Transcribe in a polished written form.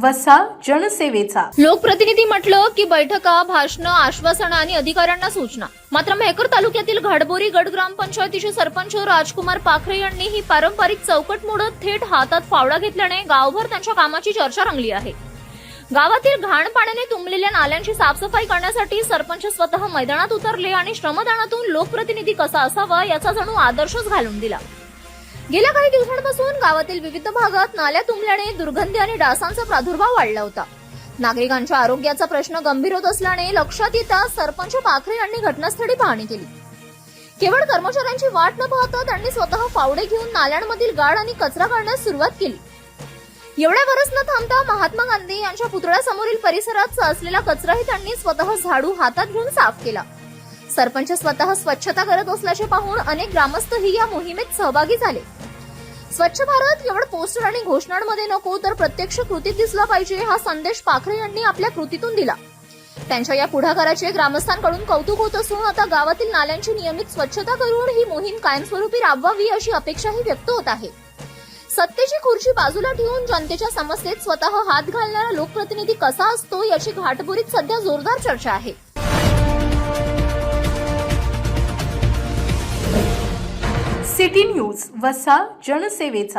वसा जनसेवेचा. लोकप्रतिनिधी म्हटलं की बैठका, भाषणं, आश्वासनं आणि अधिकाऱ्यांना सूचना. मात्र मेहकर तालुक्यातील घाटबोरी गट ग्रामपंचायतीचे सरपंच राजकुमार पाखरे यांनी ही पारंपरिक चौकट मोडत थेट हातात फावडा घेतल्याने गावभर त्यांच्या कामाची चर्चा रंगली आहे. गावातील घाण पाण्याने तुंबलेल्या नाल्यांची साफसफाई करण्यासाठी सरपंच स्वतः मैदानात उतरले आणि श्रमदानातून लोकप्रतिनिधी कसा असावा याचा जणू आदर्शच घालून दिला. गेल्या काही दिवसांपासून गावातील विविध भागात नाल्या तुंबल्याने दुर्गंधी आणि डासांचा प्रादुर्भाव वाढला होता. नागरिकांच्या आरोग्याचा प्रश्न गंभीर होत असल्याने लक्षात येता सरपंच पाखरे यांनी घटनास्थळी पाहणी केली. केवळ कर्मचाऱ्यांची वाट न पाहता त्यांनी स्वतः फावडे घेऊन नाल्यांमधील गाळ आणि कचरा काढण्यास सुरुवात केली. एवढ्यावरच न थांबता महात्मा गांधी यांच्या पुतळ्यासमोरील परिसरात असलेला कचराही त्यांनी स्वतः झाडू हातात घेऊन साफ केला. सरपंच स्वतः स्वच्छता करत असल्याचे पाहून अनेक ग्रामस्थही या मोहिमेत सहभागी झाले. स्वच्छ भारत केवळ पोस्टर आणि घोषणांमध्ये नको तर प्रत्यक्ष कृतीत दिसला पाहिजे हा संदेश पाखरे यांनी आपल्या कृतीतून दिला. त्यांच्या या पुढाकाराचे ग्रामस्थांकडून कौतुक होत असून आता गावातील नाल्यांची नियमित स्वच्छता करून ही मोहीम कायमस्वरूपी राबवावी अशी अपेक्षाही व्यक्त होत आहे. सत्तेची खुर्ची बाजूला ठेवून जनतेच्या समस्येत स्वतः हात घालणारा लोकप्रतिनिधी कसा असतो याची घाटबोरीत सध्या जोरदार चर्चा आहे. सिटी न्यूज वसा जनसेवेचा.